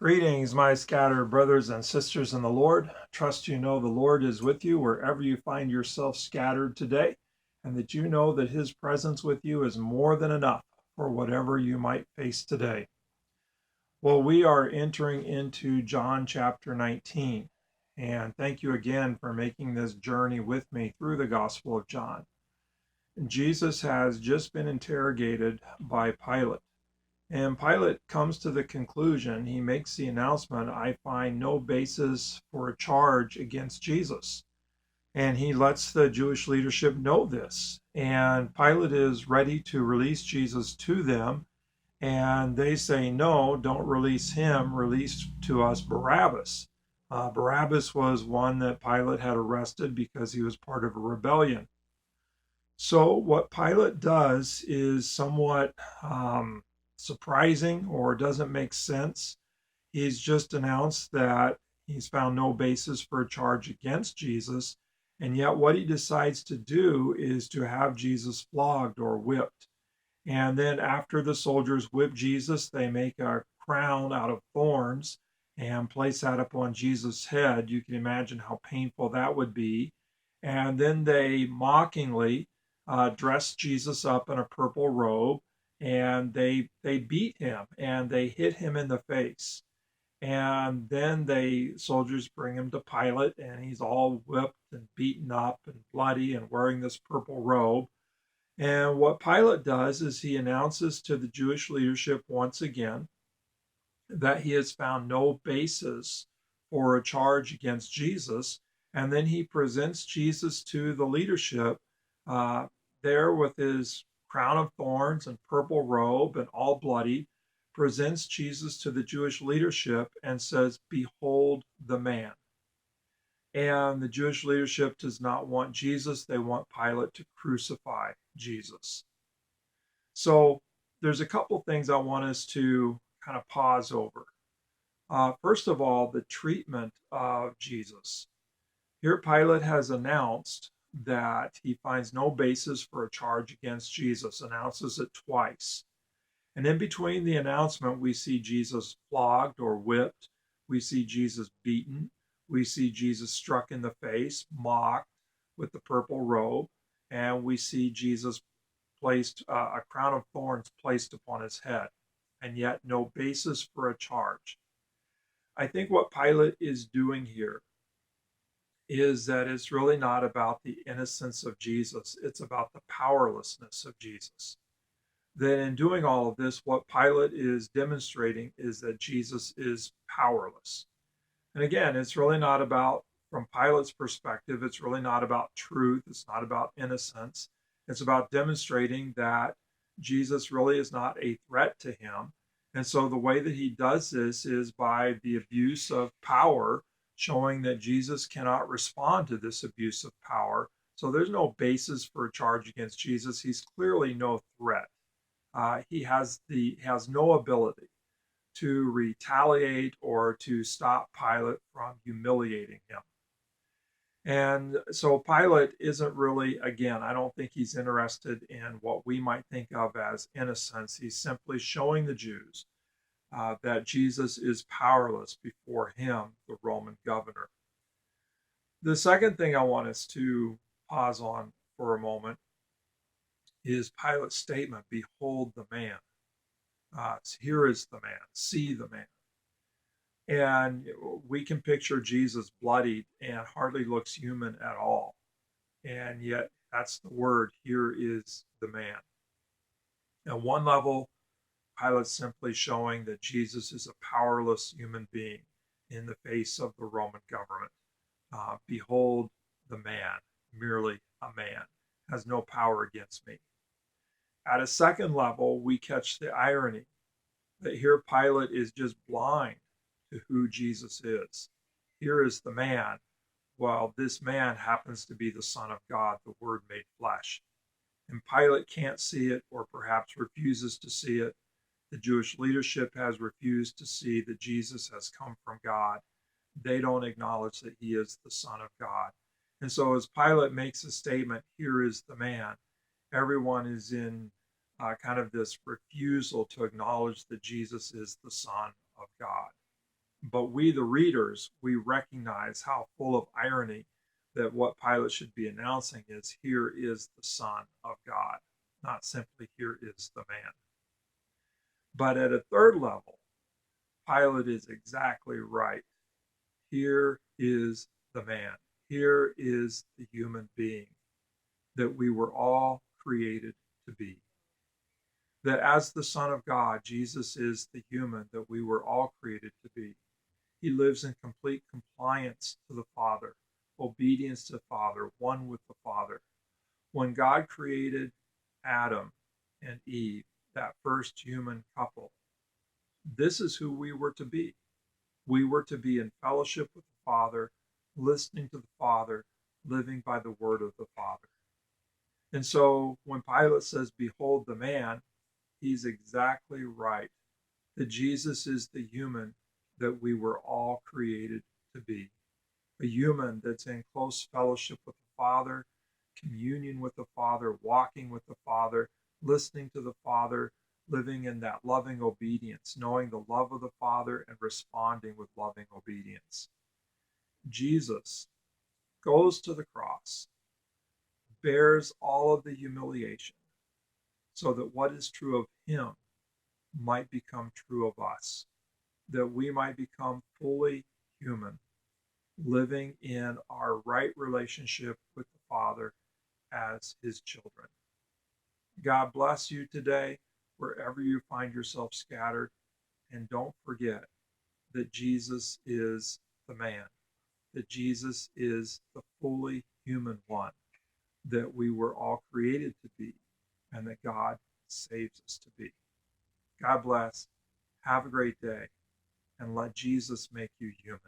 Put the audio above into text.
Greetings, my scattered brothers and sisters in the Lord. Trust you know the Lord is with you wherever you find yourself scattered today, and that you know that his presence with you is more than enough for whatever you might face today. Well, we are entering into John chapter 19, and thank you again for making this journey with me through the Gospel of John. Jesus has just been interrogated by Pilate. And Pilate comes to the conclusion, he makes the announcement, I find no basis for a charge against Jesus. And he lets the Jewish leadership know this. And Pilate is ready to release Jesus to them. And they say, no, don't release him, release to us Barabbas. Barabbas was one that Pilate had arrested because he was part of a rebellion. So what Pilate does is somewhat surprising or doesn't make sense. He's just announced that he's found no basis for a charge against Jesus, and yet what he decides to do is to have Jesus flogged or whipped. And then after the soldiers whip Jesus, they make a crown out of thorns and place that upon Jesus' head. You can imagine how painful that would be. And then they mockingly dress Jesus up in a purple robe, and they beat him and they hit him in the face. And then the soldiers bring him to Pilate, and he's all whipped and beaten up and bloody and wearing this purple robe. And what Pilate does is he announces to the Jewish leadership once again that he has found no basis for a charge against Jesus. And then he presents Jesus to the leadership uh, there with his crown of thorns and purple robe and all bloody, presents Jesus to the Jewish leadership and says, behold the man. And the Jewish leadership does not want Jesus. They want Pilate to crucify Jesus. So there's a couple things I want us to kind of pause over. First of all, the treatment of Jesus. Here, Pilate has announced that he finds no basis for a charge against Jesus, announces it twice. And in between the announcement, we see Jesus flogged or whipped. We see Jesus beaten. We see Jesus struck in the face, mocked with the purple robe. And we see Jesus placed a crown of thorns placed upon his head, and yet no basis for a charge. I think what Pilate is doing here is that it's really not about the innocence of Jesus, it's about the powerlessness of Jesus. That in doing all of this, what Pilate is demonstrating is that Jesus is powerless. And again, it's really not about, from Pilate's perspective, it's really not about truth, it's not about innocence. It's about demonstrating that Jesus really is not a threat to him. And so the way that he does this is by the abuse of power, showing that Jesus cannot respond to this abuse of power. So there's no basis for a charge against Jesus. He's clearly no threat. He has no ability to retaliate or to stop Pilate from humiliating him. And so Pilate isn't really, again, I don't think he's interested in what we might think of as innocence. He's simply showing the Jews that Jesus is powerless before him, the Roman governor. The second thing I want us to pause on for a moment is Pilate's statement, behold the man. Here is the man, see the man. And we can picture Jesus bloodied and hardly looks human at all. And yet, that's the word, here is the man. At one level, Pilate's simply showing that Jesus is a powerless human being in the face of the Roman government. Behold the man, merely a man, has no power against me. At a second level, we catch the irony that here Pilate is just blind to who Jesus is. Here is the man, while this man happens to be the Son of God, the Word made flesh. And Pilate can't see it, or perhaps refuses to see it. The Jewish leadership has refused to see that Jesus has come from God. They don't acknowledge that he is the Son of God. And so as Pilate makes a statement, here is the man, everyone is in kind of this refusal to acknowledge that Jesus is the Son of God. But we, the readers, we recognize how full of irony that what Pilate should be announcing is, here is the Son of God, not simply, here is the man. But at a third level, Pilate is exactly right. Here is the man. Here is the human being that we were all created to be. That as the Son of God, Jesus is the human that we were all created to be. He lives in complete compliance to the Father, obedience to the Father, one with the Father. When God created Adam and Eve, that first human couple, this is who we were to be. We were to be in fellowship with the Father, listening to the Father, living by the word of the Father. And so when Pilate says, behold the man, he's exactly right. That Jesus is the human that we were all created to be. A human that's in close fellowship with the Father, communion with the Father, walking with the Father, listening to the Father, living in that loving obedience, knowing the love of the Father and responding with loving obedience. Jesus goes to the cross, bears all of the humiliation, so that what is true of him might become true of us, that we might become fully human, living in our right relationship with the Father as his children. God bless you today, wherever you find yourself scattered. And don't forget that Jesus is the man, that Jesus is the fully human one that we were all created to be, and that God saves us to be. God bless. Have a great day, and let Jesus make you human.